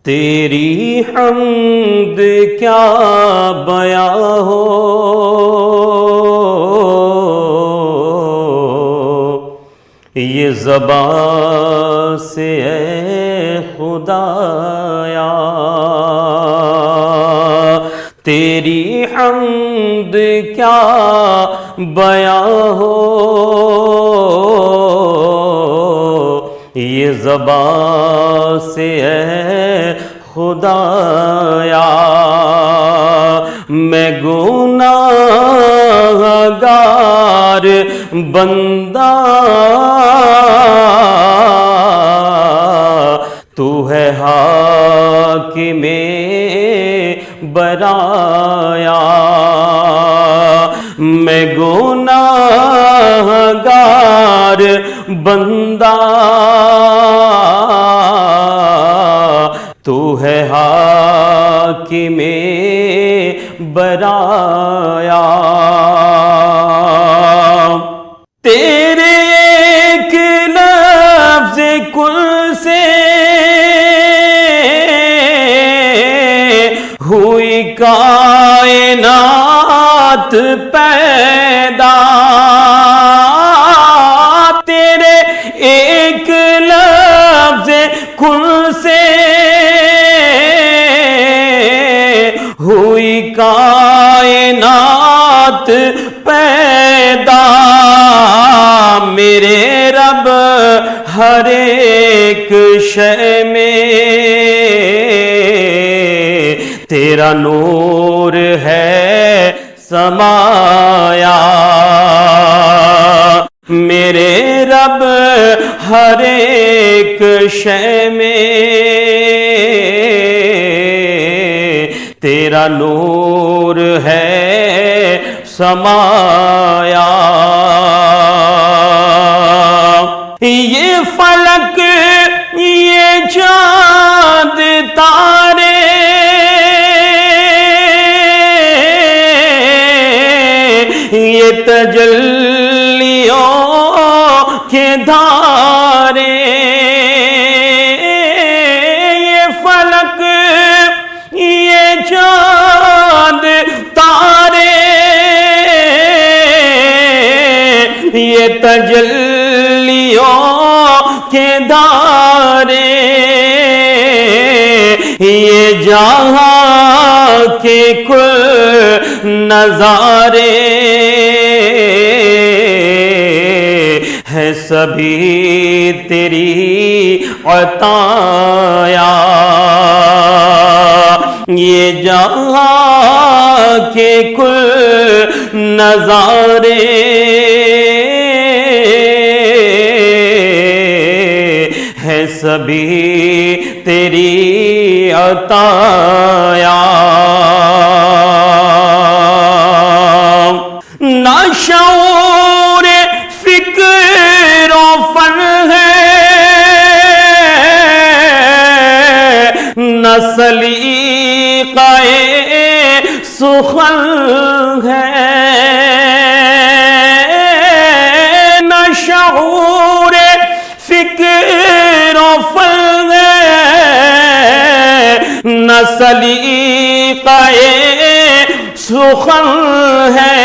تیری حمد کیا بیاں ہو، یہ زبان سے اے خدایا، تیری حمد کیا بیاں ہو، یہ زبان سے اے خدایا، میں گناہ گار بندہ، تو ہے حاکم برایا، میں گناہ گار بندہ، تو ہے حاکم برایا، تیرے ایک لفظ کل سے ہوئی کائنات پیدا، تیرے ایک لفظ کل سے ہوئی کائنات پیدا، میرے رب ہر ایک شے میں تیرا نور ہے سمایا، میرے رب ہر ایک شے میں تیرا نور ہے سمایا، یہ فلک یہ چاند تارے یہ تجلیوں کے دھارے، یہ فلک یہ چاند تارے یہ تجلیوں کے دھارے، یہ جہاں کے کل نظارے ہے سبھی تیری عطایا، یہ جہاں کے کل نظارے ہے سبھی تیری عطایا، نہ شعور فکر و فن ہے، نہ سلیقہ سخن ہے، نہ شعور فکر و فن ہے، نہ سلیقہ سخن ہے،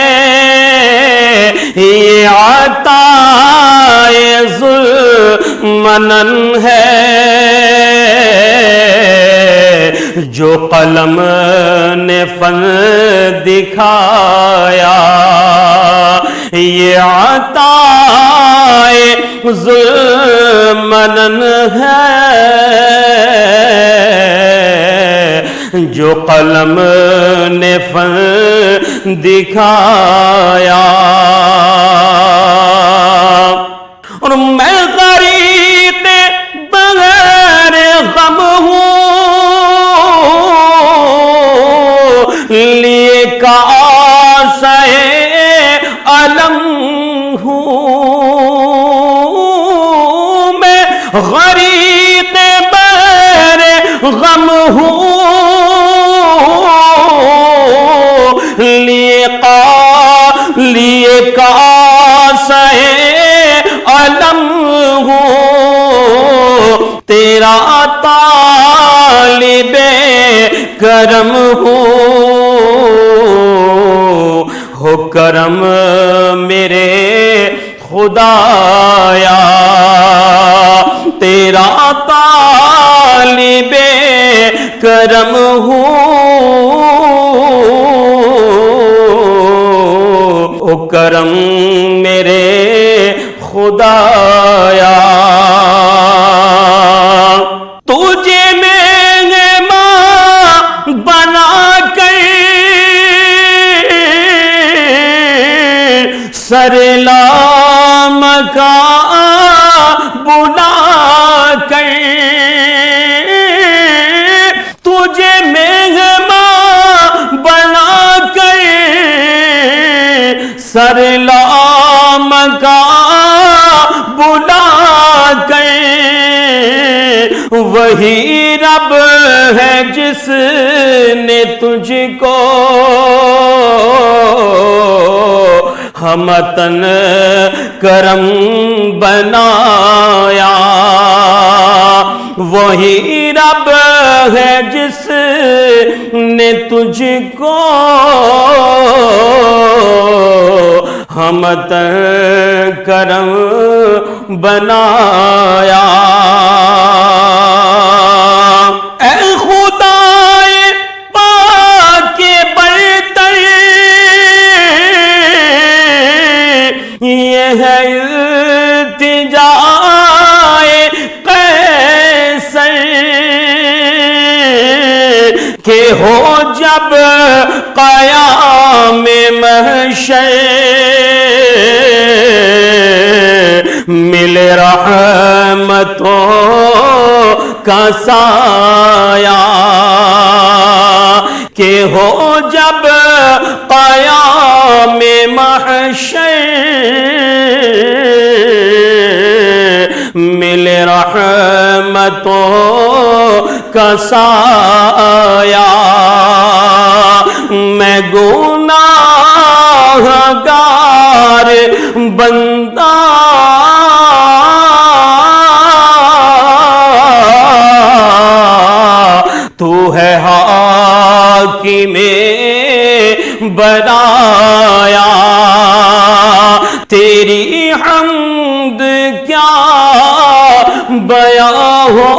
یہ عطائے ذوالمنن ہے، جو قلم نے فن دکھایا، یہ عطائے ذوالمنن ہے، جو قلم نے فن دکھایا، اور میں غریق بغیر غم ہوں، لیے کاسہ علم ہوں، میں غریق بغیر غم ہوں، لیے کاسہ علم ہوں، تیرا طالب کرم ہو کرم میرے خدایا، تیرا طالب کرم ہو کرم میرے خدایا، تجھے مہمان بنا کر سر لامکاں بلا کر، تجھے مہمان بنا کر سر لامکاں بلا کر، وہی رب ہے جس نے تجھ کو ہمتن کرم بنایا، وہی رب ہے جس نے تجھ کو ہمتن کرم بنایا۔ اے خدائے پاک برتر، یہ ہے التجائے قیصر کہ ہو جب قیام محشر، مل رحمتوں کا سایہ، کہ ہو جب قیام محشر، مل رحمتوں کا سایہ، میں گناہگار بندہ تو ہے حاکم بنایا، تیری حمد کیا بیاں ہو،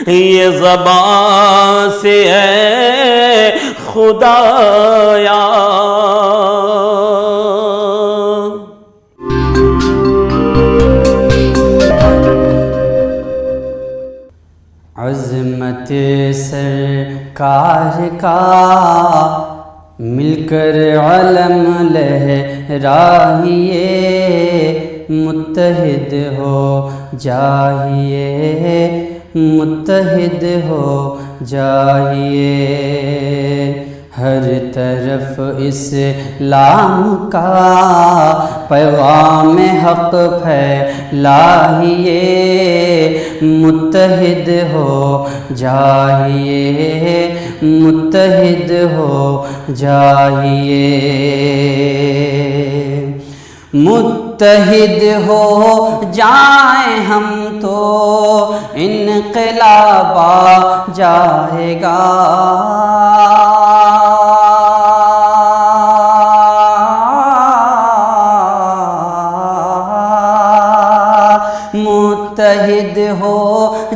یہ زبان سے ہے خدایا۔ عظمت سرکار کا مل کر علم لہرائیے، متحد ہو جائیے، متحد ہو جائیے، ہر طرف اسلام کا پیغام حق پھیلائیے، متحد ہو جائیے، متحد ہو جائیے، متحد ہو جائیں ہم تو انقلاب آ جائے گا، متحد ہو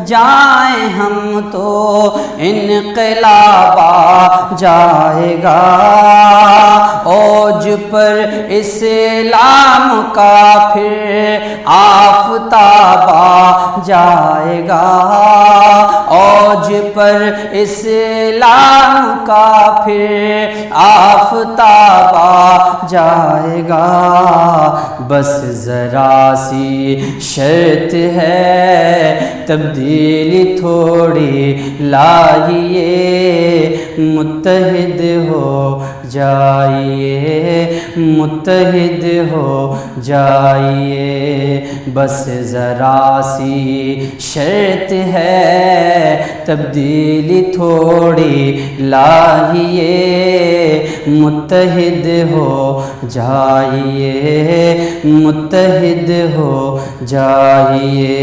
جائیں ہم تو انقلاب آ جائے گا، اوج پر اسلام کا پھر آفتاب آ جائے گا، اوج پر اسلام کا پھر آفتاب آ جائے گا، بس ذرا سی شرط ہے تبدیلی تھوڑی لائیے، متحد ہو جائیے، متحد ہو جائیے، بس ذرا سی شرط ہے تبدیلی تھوڑی لائیے، متحد ہو جائیے، متحد ہو جائیے،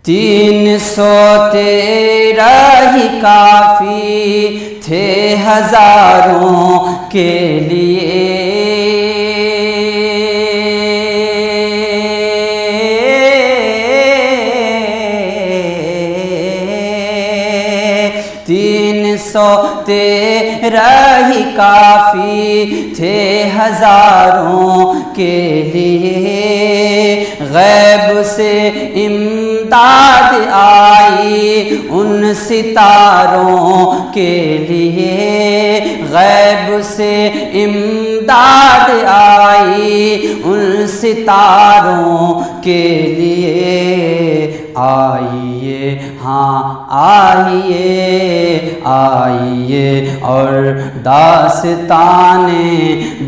313 ہی کافی تھے ہزاروں کے لیے، 313 ہی کافی تھے ہزاروں کے لیے، غیب سے امداد آئی ان ستاروں کے لیے، غیب سے امداد آئی ان ستاروں کے لیے، آئیے ہاں آئیے آئیے اور داستان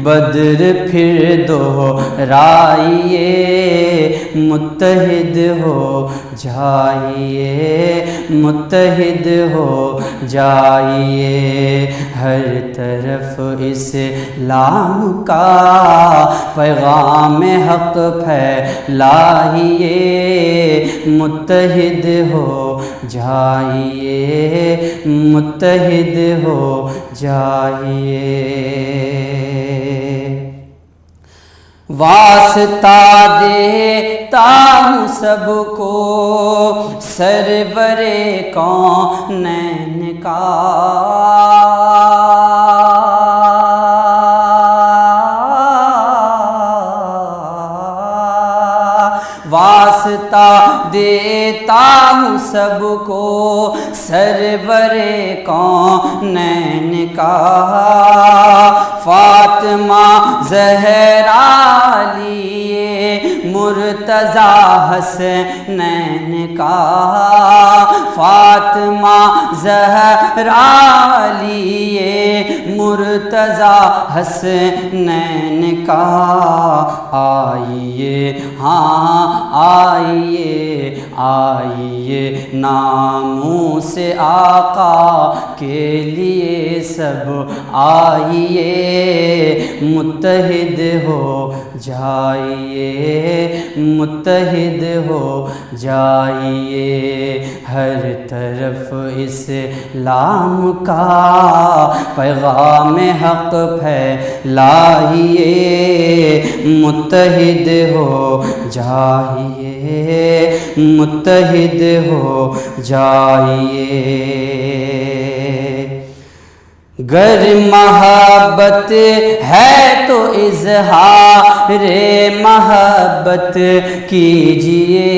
بدر پھر دہرائیے، متحد ہو جائیے متحد ہو جائیے، ہر طرف اسلام کا پیغام حق پھیلائیے، متحد ہو جائیے متحد ہو جائیے۔ واسطہ دیتا ہوں سب کو سرور کونین کا، واسطہ دیتا ہوں سب کو سرور کونین کا، فاطمہ زہرا لیے مرتضی حسنین کا، فاطمہ زہرا لیے مرتضی حسنین کا، آئیے ہاں آئیے آئیے ناموس آقا کے لیے سب آئیے، متحد ہو جائیے متحد ہو جائیے، ہر طرف اسلام کا پیغام حق پھیلائیے، متحد ہو جائیے متحد ہو جائیے۔ گر محبت ہے تو اظہار محبت کیجیے،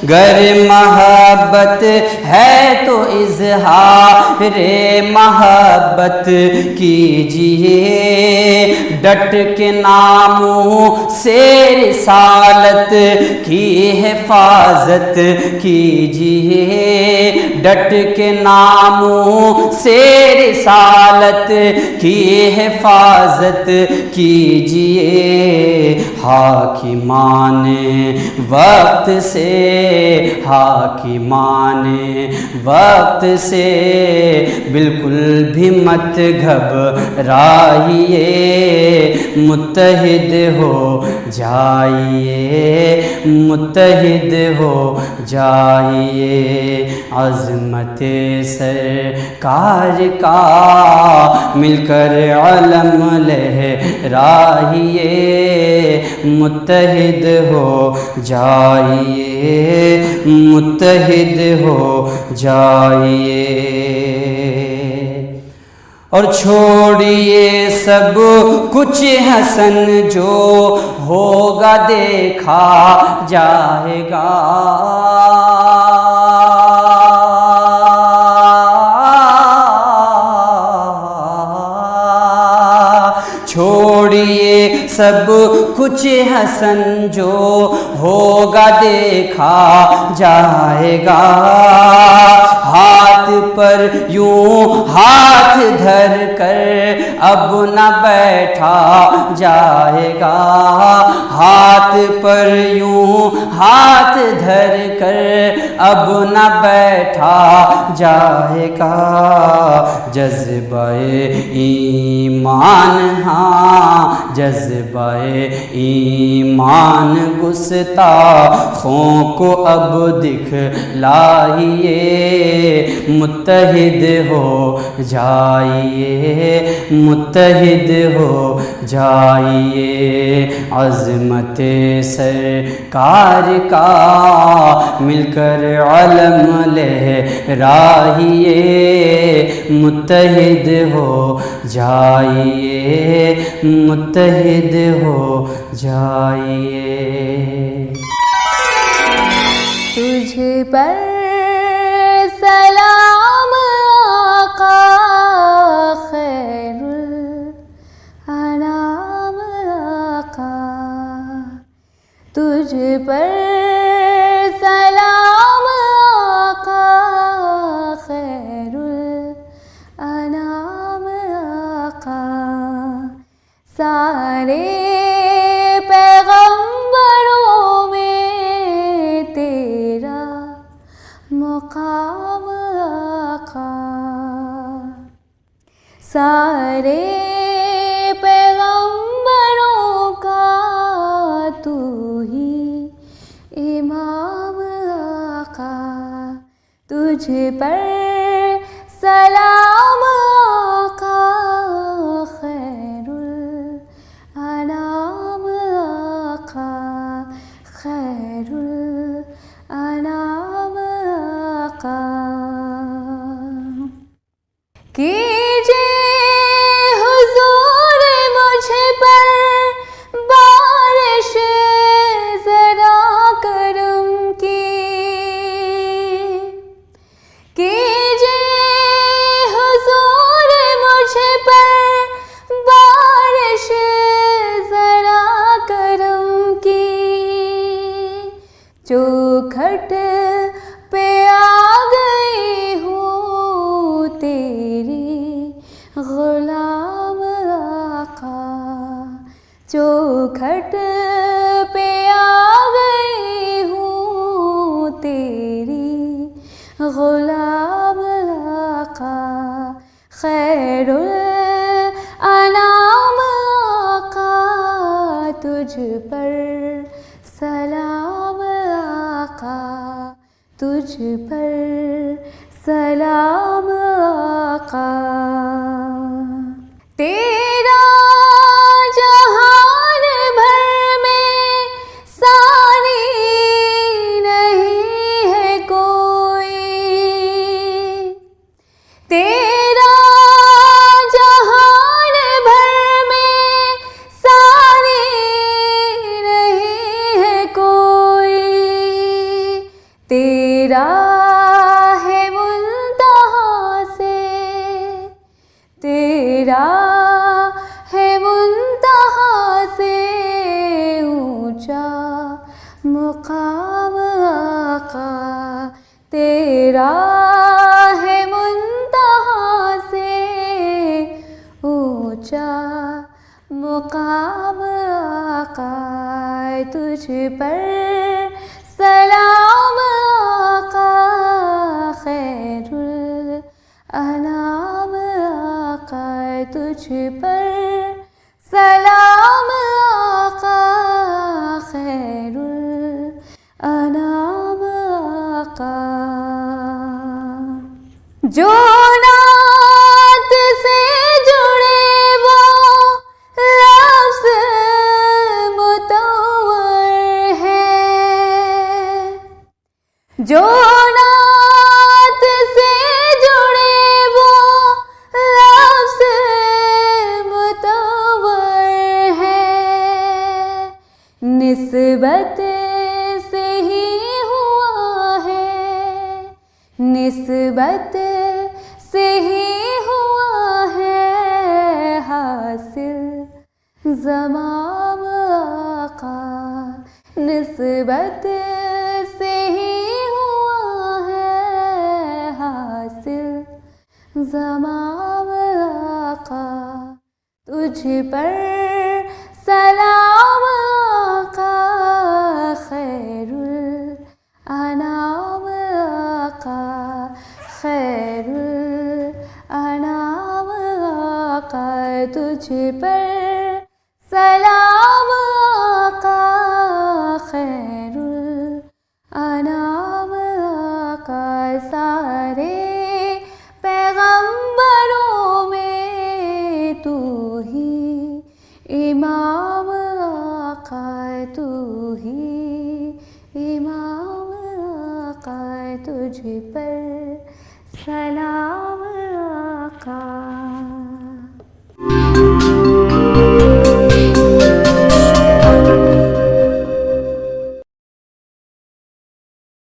گر محبت ہے تو اظہار محبت کیجیے، ڈٹ کے ناموں سے رسالت کی حفاظت کیجیے، ڈٹ کے ناموں سے رسالت کی حفاظت کیجیے، حاکمان وقت سے حاکمان وقت سے بالکل بھی مت گھبرائیے، متحد ہو جائیے متحد ہو جائیے، عظمت سرکار کا مل کر علم لہرائیے، متحد ہو جائیے متحد ہو جائیے، اور چھوڑیے سب کچھ حسن جو ہوگا دیکھا جائے گا، چھوڑیے سب کچھ حسن جو ہوگا دیکھا جائے گا، ہاتھ ہاتھ پر یوں ہاتھ دھر کر اب نہ بیٹھا جائے گا، ہاتھ پر یوں ہاتھ دھر کر اب نہ بیٹھا جائے گا، جذبہ ایمان ہاں جذبہ ایمان گستاخوں کو اب دکھلائیے، متحد ہو جائیے، متحد ہو جائیے، عظمت سرکار کا مل کر علم لہرائیے، متحد ہو جائیے، متحد ہو جائیے۔ تجھ پر سلام آقا خیر الانام آقا، تجھ پر سلام آقا خیر الانام آقا، سارے پیغمبروں میں تیرا مقام آقا، سارے پیغمبروں کا تو ہی امام آقا، تجھ پر سلام آقا خیر الانام آقا، خیر الانام آقا، کیجئے حضور مجھ پر بارش ذرا کرم کی، کیجئے حضور مجھ پر بارش ذرا کرم کی، چوکھٹ پہ آ گئی ہوں تیری غلام آقا، چوکھٹ پہ آ گئی ہوں تیری غلام آقا، خیر الانام آقا تجھ پر سلام آقا، تجھ پر سلام آقا، تیرا جہان بھر میں ثانی نہیں ہے کوئی، تیرا جہان بھر میں ثانی نہیں ہے کوئی، تیرا ہے منتہا سے، تیرا ہے منتہا سے اونچا مقام آقا، تیرا ہے منتہا سے اونچا مقام آقا، تجھ پر سلام آقا خیر الانام آقا، تجھ پر سلام آقا خیر الانام آقا، جو نعت سے جڑے وہ لفظ مطور ہے، جو نعت سے جڑے وہ لفظ مطور ہے، نسبت سے ہی ہوا ہے، نسبت سے ہی ہوا ہے حاصل زمام آقا، نسبت سے ہی ہوا ہے حاصل زمام آقا تجھ پر سلام آقا خیر الانام آقا خیر الانام آقا تجھ پر سلام آقا خیر الانام آقا سارے پیغمبروں میں تو ہی امام آقا تو ہی امام آقا تجھ پر سلام آقا